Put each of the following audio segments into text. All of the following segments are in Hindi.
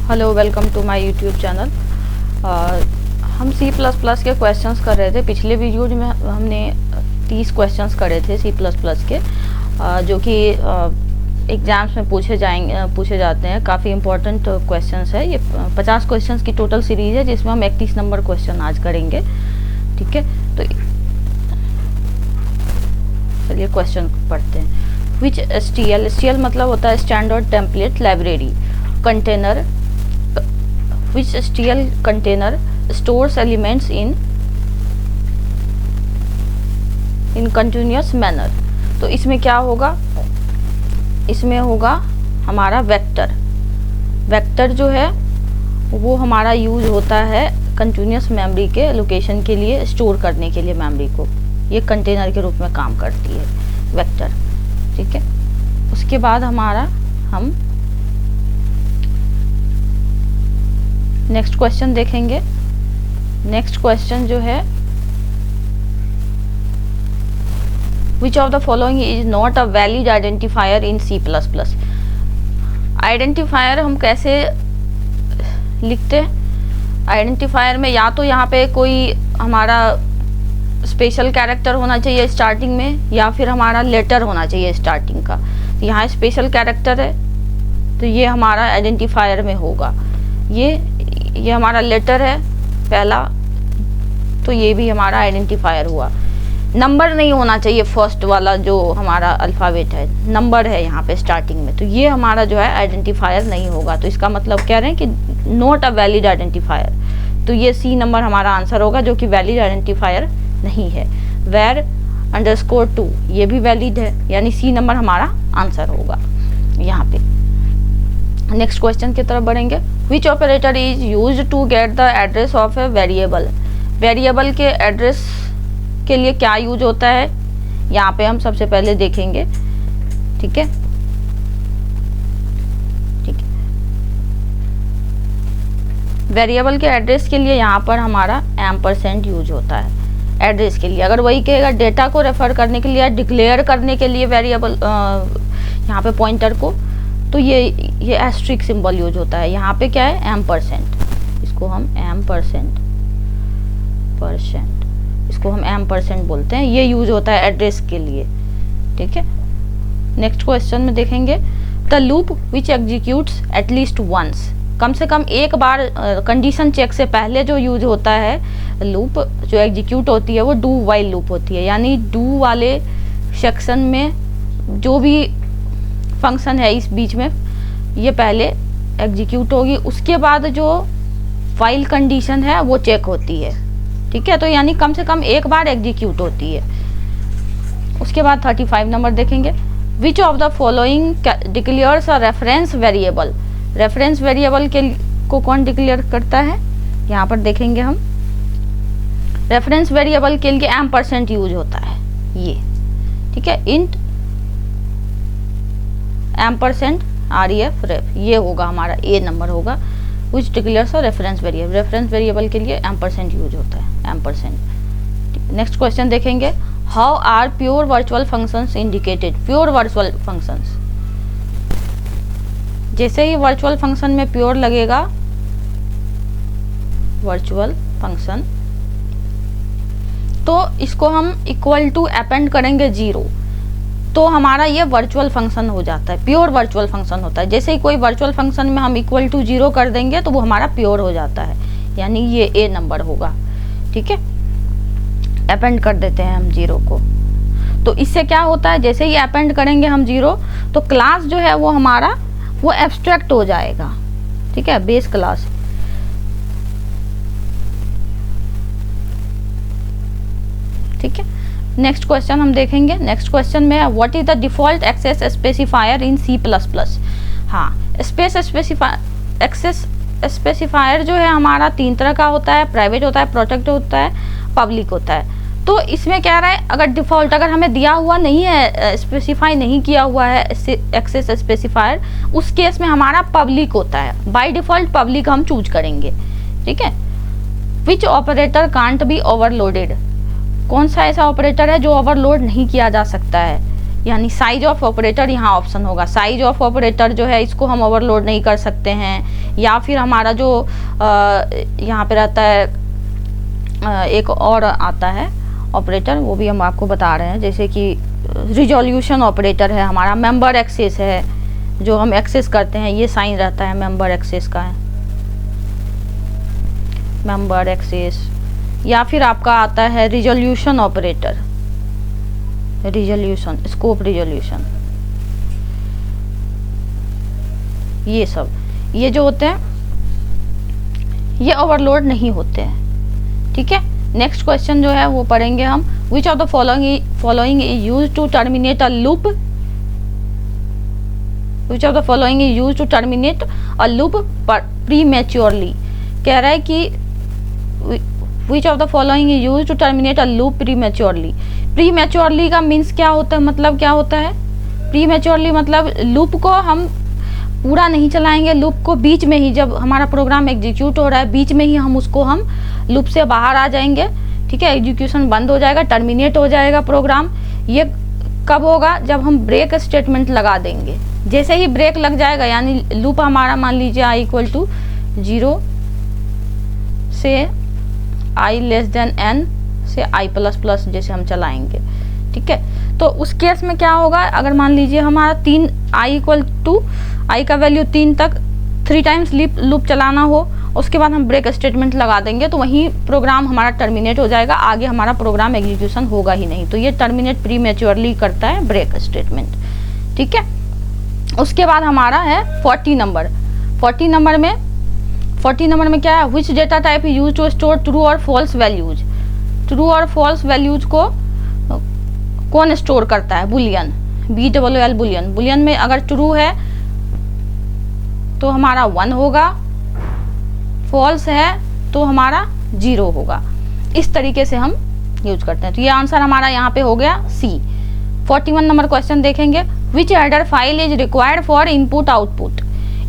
Hello, welcome to my YouTube channel. हम C++ के क्वेश्चंस कर रहे थे। पिछले वीडियो में हमने 30 क्वेश्चंस करे थे C++ के, जो कि एग्ज़ाम्स में पूछे जाते हैं। काफ़ी इंपॉर्टेंट क्वेश्चंस है ये। 50 क्वेश्चंस की टोटल सीरीज़ है, जिसमें हम 31 नंबर क्वेश्चन आज करेंगे। ठीक है, तो चलिए क्वेश्चन पढ़ते हैं। विच STL मतलब होता है standard template library container. Which STL container stores elements in continuous manner। तो इसमें क्या होगा, इसमें होगा हमारा वेक्टर। वेक्टर जो है वो हमारा यूज होता है कंटिन्यूस मेमोरी के लोकेशन के लिए, स्टोर करने के लिए मेमोरी को। ये कंटेनर के रूप में काम करती है वेक्टर। ठीक है, उसके बाद हम नेक्स्ट क्वेश्चन देखेंगे। नेक्स्ट क्वेश्चन जो है, विच of the following is not a valid identifier in C++। Identifier हम कैसे लिखते हैं? आइडेंटिफायर में या तो यहाँ पे कोई हमारा स्पेशल कैरेक्टर होना चाहिए स्टार्टिंग में, या फिर हमारा लेटर होना चाहिए स्टार्टिंग का। यहाँ स्पेशल कैरेक्टर है तो ये हमारा आइडेंटिफायर में होगा। ये हमारा लेटर है पहला, तो ये भी हमारा आइडेंटिफायर हुआ। नंबर नहीं होना चाहिए, फर्स्ट वाला जो हमारा अल्फ़ाबेट है नंबर है यहाँ पे स्टार्टिंग में, तो ये हमारा जो है आइडेंटिफायर नहीं होगा। तो इसका मतलब कह रहे हैं कि नॉट अ वैलिड आइडेंटिफायर। तो ये C नंबर हमारा आंसर होगा, जो कि वैलिड आइडेंटिफायर नहीं है। where_2 ये भी वैलिड है, यानी C नंबर हमारा आंसर होगा यहाँ पे। नेक्स्ट क्वेश्चन की तरफ बढ़ेंगे। Which operator is use to get the address of a variable. Variable के एड्रेस के लिए क्या यूज होता है, यहाँ पे हम सबसे पहले देखेंगे। ठीक है, ठीक है। वेरिएबल के एड्रेस के लिए यहाँ पर हमारा एम्परसेंड यूज होता है एड्रेस के लिए। अगर वही कहेगा डेटा को रेफर करने के लिए, डिक्लेयर करने के लिए वेरिएबल यहाँ पे पॉइंटर को, तो ये एस्ट्रिक सिंबल यूज होता है। यहाँ पे क्या है, एम्परसेंड। इसको हम इसको हम एम्परसेंड बोलते हैं। ये यूज होता है एड्रेस के लिए। ठीक है, नेक्स्ट क्वेश्चन में देखेंगे। The loop which executes at least once. कम से कम एक बार कंडीशन चेक से पहले जो यूज होता है लूप जो एग्जीक्यूट होती है, वो डू वाइल लूप होती है। यानी डू वाले सेक्शन में जो भी फंक्शन है इस बीच में, ये पहले एग्जीक्यूट होगी, उसके बाद जो फाइल कंडीशन है वो चेक होती है। ठीक है, तो यानी कम से कम एक बार एग्जीक्यूट होती है। उसके बाद 35 नंबर देखेंगे। विच of the following declares a reference variable. Reference variable को कौन डिक्लेयर करता है, यहाँ पर देखेंगे हम। रेफरेंस वेरिएबल के लिए एम्परसेंड यूज होता है ये। ठीक है, इंट एम्परसेंड REF रेफ, ये होगा हमारा A नंबर होगा। Which declares a reference variable. Reference variable के लिए एम्परसेंड यूज होता है, एम्परसेंड। नेक्स्ट क्वेश्चन देखेंगे। How are pure virtual functions indicated. Pure virtual functions, जैसे ही वर्चुअल फंक्शन में प्योर लगेगा, वर्चुअल फंक्शन, तो इसको हम इक्वल टू अपेंड करेंगे 0, तो हमारा ये वर्चुअल फंक्शन हो जाता है, प्योर वर्चुअल फंक्शन होता है। जैसे ही कोई वर्चुअल फंक्शन में हम इक्वल टू 0 कर देंगे तो वो हमारा प्योर हो जाता है, यानी ये A नंबर होगा। ठीक है, अपेंड कर देते हैं हम 0 को। तो इससे क्या होता है, जैसे ही अपेंड करेंगे हम 0, तो क्लास जो है वो हमारा वो एब्स्ट्रैक्ट हो जाएगा। ठीक है, बेस क्लास। ठीक है, नेक्स्ट क्वेश्चन हम देखेंगे। नेक्स्ट क्वेश्चन में what is the default access specifier in C++। हाँ, एक्सेस स्पेसिफायर जो है हमारा 3 तरह का होता है, प्राइवेट होता है, प्रोटेक्ट होता है, पब्लिक होता है। तो इसमें क्या रहा है, अगर डिफ़ॉल्ट अगर हमें दिया हुआ नहीं है, स्पेसिफाई नहीं किया हुआ है एक्सेस स्पेसिफायर, उस केस में हमारा पब्लिक होता है। बाय डिफ़ॉल्ट पब्लिक हम चूज करेंगे। ठीक है, विच ऑपरेटर कांट बी ओवरलोडेड। कौन सा ऐसा ऑपरेटर है जो ओवरलोड नहीं किया जा सकता है, यानी साइज ऑफ ऑपरेटर यहाँ ऑप्शन होगा। साइज ऑफ ऑपरेटर जो है इसको हम ओवरलोड नहीं कर सकते हैं, या फिर हमारा जो यहाँ पे रहता है एक और आता है ऑपरेटर, वो भी हम आपको बता रहे हैं, जैसे कि रिजोल्यूशन ऑपरेटर है हमारा, मेंबर एक्सेस है, जो हम एक्सेस करते हैं, ये साइन रहता है मेंबर एक्सेस का है, मेंबर एक्सेस। या फिर आपका आता है resolution operator, resolution, scope resolution, ये सब, ये जो होते हैं ये ओवरलोड नहीं होते हैं। ठीक है, नेक्स्ट क्वेश्चन जो है वो पढ़ेंगे हम। Which of the following is used to terminate a loop, which of the following is used to terminate a loop prematurely. कह रहा है कि which of the following is used to terminate a loop prematurely. Prematurely का मीन्स क्या होता है, मतलब क्या होता है प्रीमेच्योरली, मतलब लूप को हम पूरा नहीं चलाएंगे, लूप को बीच में ही, जब हमारा प्रोग्राम एग्जीक्यूट हो रहा है बीच में ही हम उसको हम लूप से बाहर आ जाएंगे। ठीक है, एग्जीक्यूशन बंद हो जाएगा, टर्मिनेट हो जाएगा प्रोग्राम। ये कब होगा, जब हम ब्रेक स्टेटमेंट लगा देंगे। जैसे ही ब्रेक लग जाएगा, यानी लूप हमारा मान लीजिए i इक्वल टू 0 से i लेस देन n से i प्लस प्लस जैसे हम चलाएंगे। ठीक है, तो उस केस में क्या होगा, अगर मान लीजिए हमारा 3 i इक्वल टू i का वैल्यू 3 तक 3 टाइम्स लूप चलाना हो, उसके बाद हम ब्रेक स्टेटमेंट लगा देंगे, तो वहीं प्रोग्राम हमारा टर्मिनेट हो जाएगा, आगे हमारा प्रोग्राम एग्जीक्यूशन होगा ही नहीं। तो ये टर्मिनेट प्रीमेच्योरली करता है ब्रेक स्टेटमेंट। ठीक है, उसके बाद हमारा है 40 नंबर। 40 नंबर में क्या है, which data type use to store true और फॉल्स वैल्यूज। ट्रू और फॉल्स वैल्यूज को कौन स्टोर करता है, बुलियन, BWL बुलियन। बुलियन में अगर ट्रू है तो हमारा 1 होगा, फॉल्स है तो हमारा 0 होगा। इस तरीके से हम यूज करते हैं। तो ये आंसर हमारा यहाँ पे हो गया C। 41 नंबर क्वेश्चन देखेंगे। विच header file is required for input output.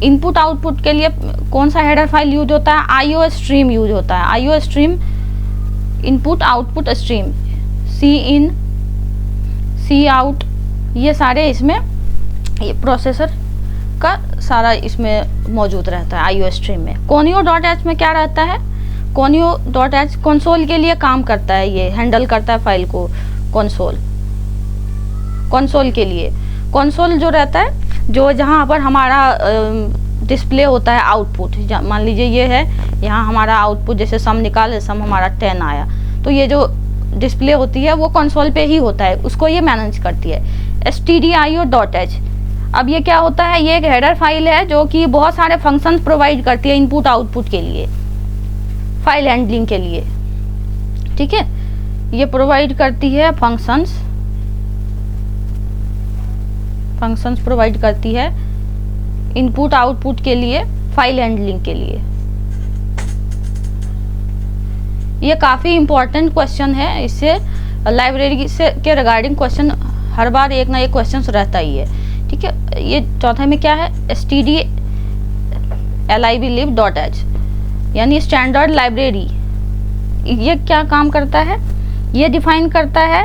Input output के लिए कौन सा हेडर फाइल यूज होता है, IO स्ट्रीम यूज होता है। IO stream, input output stream, C इन, C आउट, ये सारे इसमें, ये प्रोसेसर का सारा इसमें मौजूद रहता है IO स्ट्रीम में। conio.h में क्या रहता है, conio.h कंसोल के लिए काम करता है, ये हैंडल करता है फाइल को। कंसोल के लिए, कंसोल जो रहता है, जो जहाँ पर हमारा डिस्प्ले होता है आउटपुट, मान लीजिए ये है, यहाँ हमारा आउटपुट जैसे सम निकाले, सम हमारा 10 आया, तो ये जो डिस्प्ले होती है वो कंसोल पे ही होता है, उसको ये मैनेज करती है। stdio.h, अब ये क्या होता है, ये एक हेडर फाइल है जो कि बहुत सारे फंक्शंस प्रोवाइड करती है इनपुट आउटपुट के लिए, फाइल हैंडलिंग के लिए। ठीक है, ये प्रोवाइड करती है फंक्शंस प्रोवाइड करती है इनपुट आउटपुट के लिए, फाइल हैंडलिंग के लिए। ये काफ़ी इम्पोर्टेंट क्वेश्चन है, इससे लाइब्रेरी से के रिगार्डिंग क्वेश्चन हर बार एक ना एक क्वेश्चन रहता ही है। ठीक है, ये चौथे में क्या है, stdlib.h यानी स्टैंडर्ड लाइब्रेरी। ये क्या काम करता है, ये डिफाइन करता है,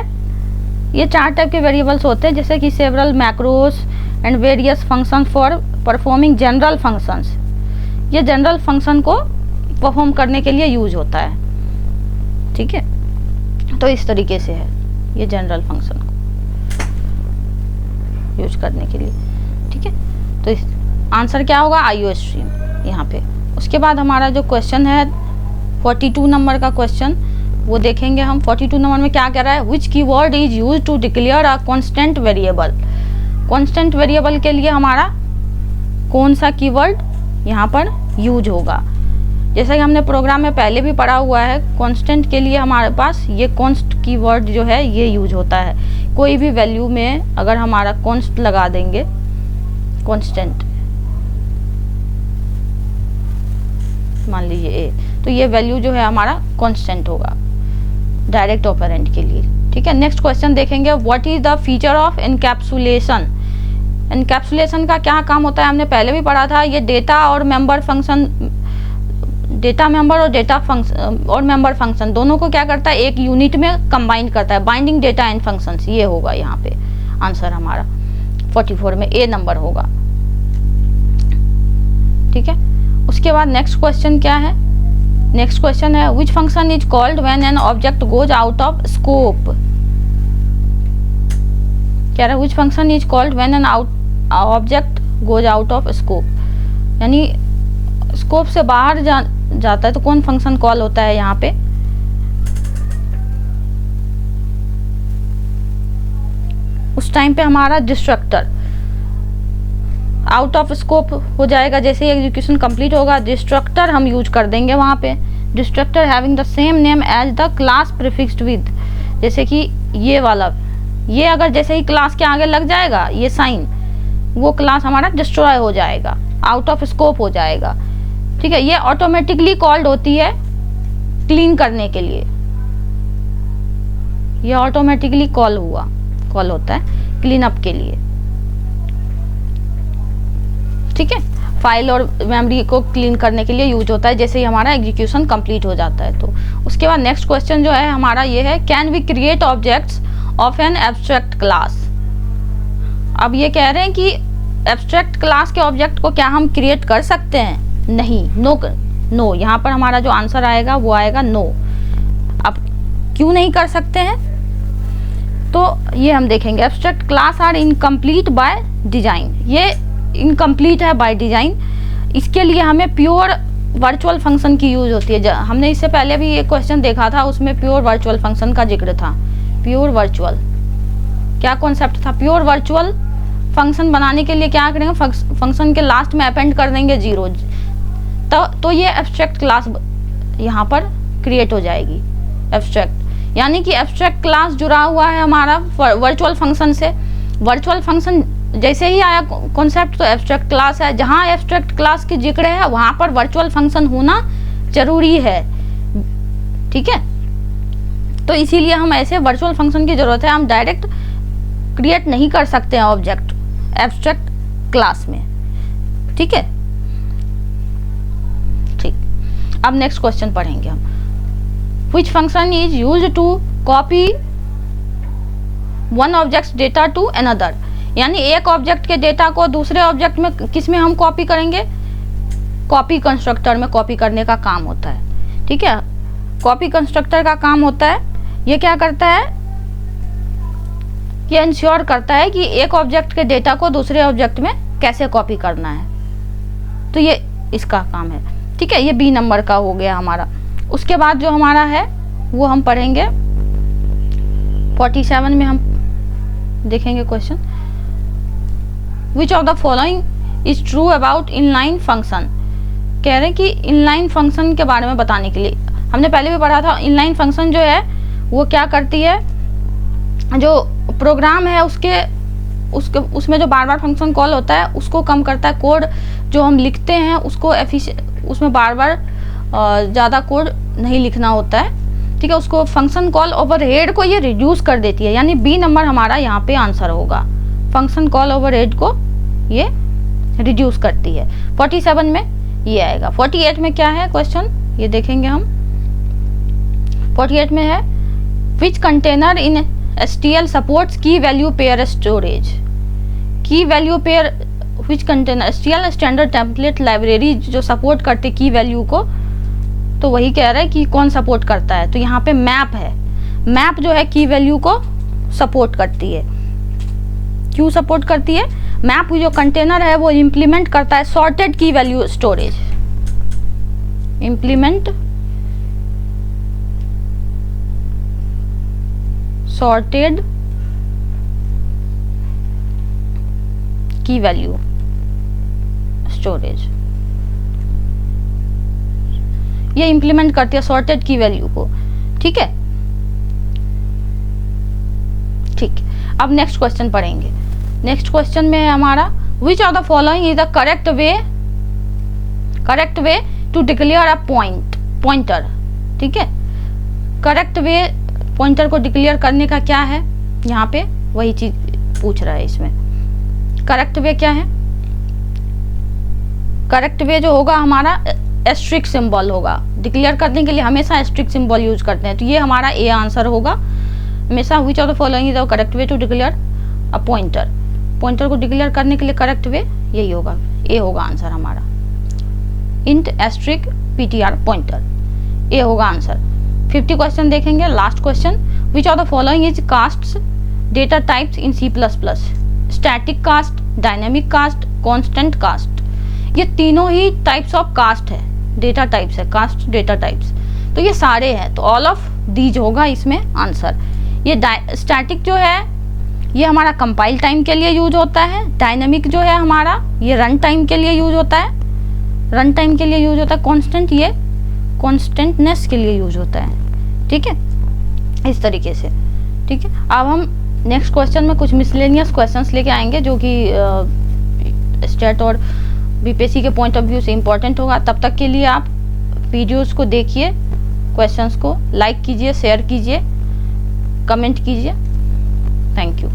ये 4 टाइप के वेरिएबल्स होते हैं, जैसे कि several macros and various function for performing general functions. ये जनरल फंक्शन को परफॉर्म करने के लिए यूज होता है। ठीक है, तो इस तरीके से है ये जनरल फंक्शन को यूज करने के लिए। ठीक है, तो आंसर क्या होगा, IO स्ट्रीम यहाँ पे। उसके बाद हमारा जो क्वेश्चन है 42 नंबर का क्वेश्चन, वो देखेंगे हम। 42 नंबर में क्या कह रहा है, which keyword is use to declare a constant variable. Constant variable के लिए हमारा कौन सा कीवर्ड यहाँ पर यूज होगा। जैसा कि हमने प्रोग्राम में पहले भी पढ़ा हुआ है, कांस्टेंट के लिए हमारे पास ये कॉन्स्ट कीवर्ड जो है ये यूज होता है। कोई भी वैल्यू में अगर हमारा कॉन्स्ट लगा देंगे, कांस्टेंट मान लीजिए ए, तो ये वैल्यू जो है हमारा कांस्टेंट होगा डायरेक्ट ऑपरेंड के लिए। ठीक है, नेक्स्ट क्वेश्चन देखेंगे। What is the feature of encapsulation. Encapsulation का क्या काम होता है, हमने पहले भी पढ़ा था। ये डेटा और मेंबर फंक्शन, डेटा मेंबर और डेटा फंक्शन और मेंबर फंक्शन दोनों को क्या करता है, एक यूनिट में कंबाइन करता है, बाइंडिंग डेटा एंड फंक्शंस। ये होगा यहाँ पे आंसर हमारा 44 में A नंबर होगा। ठीक है, उसके बाद नेक्स्ट क्वेश्चन क्या है, नेक्स्ट क्वेश्चन है which function is called when an object goes out of scope. क्या रहा, which function is called when an object goes out of scope, यानी स्कोप से बाहर जाता है तो कौन फंक्शन कॉल होता है यहाँ पे। उस टाइम पे हमारा डिस्ट्रक्टर आउट ऑफ स्कोप हो जाएगा। जैसे ही एग्जीक्यूशन कंप्लीट होगा डिस्ट्रक्टर हम यूज कर देंगे वहाँ पे, destructor having the same name as the class prefixed with. जैसे कि ये वाला, ये अगर जैसे ही क्लास के आगे लग जाएगा ये साइन, वो क्लास हमारा डिस्ट्रॉय हो जाएगा, आउट ऑफ स्कोप हो जाएगा। ठीक है, ये ऑटोमेटिकली कॉल्ड होती है क्लीन करने के लिए, ये ऑटोमेटिकली कॉल होता है क्लीन अप के लिए। ठीक है, फाइल और मेमोरी को क्लीन करने के लिए यूज होता है जैसे ही हमारा एग्जीक्यूशन कंप्लीट हो जाता है। तो उसके बाद नेक्स्ट क्वेश्चन जो है हमारा ये है, can we create objects of an abstract class. अब ये कह रहे हैं कि एब्स्ट्रैक्ट क्लास के ऑब्जेक्ट को क्या हम क्रिएट कर सकते हैं? नहीं, नो। यहाँ पर हमारा जो आंसर आएगा वो आएगा नो। अब क्यों नहीं कर सकते हैं तो ये हम देखेंगे। Abstract class are incomplete by design, ये इनकम्प्लीट है बाय डिजाइन। इसके लिए हमें प्योर वर्चुअल फंक्शन की यूज होती है। हमने इससे पहले भी एक क्वेश्चन देखा था, उसमें प्योर वर्चुअल फंक्शन का जिक्र था। प्योर वर्चुअल क्या कॉन्सेप्ट था? प्योर वर्चुअल फंक्शन बनाने के लिए क्या करेंगे, फंक्शन के लास्ट में अपेंड कर देंगे 0, तो ये एब्स्ट्रैक्ट क्लास यहाँ पर क्रिएट हो जाएगी। एब्स्ट्रैक्ट यानी कि एब्स्ट्रैक्ट क्लास जुड़ा हुआ है हमारा वर्चुअल फंक्शन से। वर्चुअल फंक्शन जैसे ही आया कॉन्सेप्ट तो एब्स्ट्रैक्ट क्लास है। जहाँ एब्स्ट्रैक्ट क्लास की जिक्र है वहाँ पर वर्चुअल फंक्शन होना जरूरी है। ठीक है, तो इसीलिए हम ऐसे वर्चुअल फंक्शन की जरूरत है। हम डायरेक्ट क्रिएट नहीं कर सकते हैं ऑब्जेक्ट एब्स्ट्रैक्ट क्लास में। ठीक है, ठीक। अब नेक्स्ट क्वेश्चन पढ़ेंगे हम। Which function is used to copy one object's data to another। यानी एक ऑब्जेक्ट के डेटा को दूसरे ऑब्जेक्ट में किस में हम कॉपी करेंगे? कॉपी कंस्ट्रक्टर में कॉपी करने का काम होता है। ठीक है, कॉपी कंस्ट्रक्टर का काम होता है, ये क्या करता है, ये इंश्योर करता है कि एक ऑब्जेक्ट के डेटा को दूसरे ऑब्जेक्ट में कैसे कॉपी करना है। तो ये इसका काम है। ठीक है, ये बी नंबर का हो गया हमारा। उसके बाद जो हमारा है वो हम पढ़ेंगे 47 में हम देखेंगे question. Which of the following is true about inline function. कह रहे हैं कि इनलाइन फंक्शन के बारे में बताने के लिए, हमने पहले भी पढ़ा था इनलाइन फंक्शन जो है वो क्या करती है, जो प्रोग्राम है उसमें जो बार बार फंक्शन कॉल होता है उसको कम करता है। कोड जो हम लिखते हैं उसको उसमें बार बार ज़्यादा कोड नहीं लिखना होता है। ठीक है, उसको फंक्शन कॉल ओवरहेड को ये रिड्यूस कर देती है, यानी बी नंबर हमारा यहाँ पे आंसर होगा। फंक्शन कॉल ओवरहेड को ये रिड्यूस करती है। 47 में ये आएगा। 48 में क्या है क्वेश्चन, ये देखेंगे हम। 48 में है विच कंटेनर इन STL सपोर्ट्स की वैल्यू पेयर स्टोरेज। की वैल्यू पेयर विच container, STL standard template library जो सपोर्ट करते की वैल्यू को, तो वही कह रहा है कि कौन सपोर्ट करता है। तो यहाँ पे मैप है, मैप जो है की वैल्यू को सपोर्ट करती है। क्यों सपोर्ट करती है? मैप जो कंटेनर है वो इम्प्लीमेंट करता है सॉर्टेड की वैल्यू स्टोरेज। इम्प्लीमेंट सॉर्टेड की वैल्यू स्टोरेज, ये इंप्लीमेंट करती है सॉर्टेड की वैल्यू को। ठीक है, ठीक। अब नेक्स्ट क्वेश्चन पढ़ेंगे। नेक्स्ट क्वेश्चन में है हमारा which of the following is the correct way to declare a pointer. ठीक है, करेक्ट वे पॉइंटर को डिक्लेयर करने का क्या है, यहाँ पे वही चीज पूछ रहा है इसमें। करेक्ट वे क्या है? करेक्ट वे जो होगा हमारा एस्ट्रिक सिंबल होगा। डिक्लेयर करने के लिए हमेशा एस्ट्रिक सिंबल यूज करते हैं, तो ये हमारा ए आंसर होगा हमेशा। Which of the following is the correct way to declare a pointer को डिक्लेयर करने के लिए करेक्ट वे यही होगा, ए होगा आंसर हमारा। इंट एस्ट्रिक पीटीआर पॉइंटर, ये होगा आंसर। 50 क्वेश्चन देखेंगे। Last question, which of the following is casts data types in C++? Static cast, dynamic cast, constant cast, ये तीनों ही टाइप्स ऑफ कास्ट है, डेटा टाइप्स है, कास्ट डेटा टाइप्स, तो ये सारे हैं, तो ऑल ऑफ दीज होगा इसमें आंसर। ये स्टैटिक जो है ये हमारा कंपाइल टाइम के लिए यूज होता है, डायनेमिक जो है हमारा ये रन टाइम के लिए यूज होता है, रन टाइम के लिए यूज होता है, कांस्टेंट ये कांस्टेंटनेस के लिए यूज होता है, ठीक है, इस तरीके से, ठीक है। अब हम नेक्स्ट क्वेश्चन में कुछ मिसलेनियस क्वेश्चंस लेके आएंगे जो कि स्टेट और बीपीएससी के पॉइंट ऑफ व्यू से इम्पोर्टेंट होगा। तब तक के लिए आप वीडियोस को देखिए, क्वेश्चंस को लाइक कीजिए, शेयर कीजिए, कमेंट कीजिए। Thank you.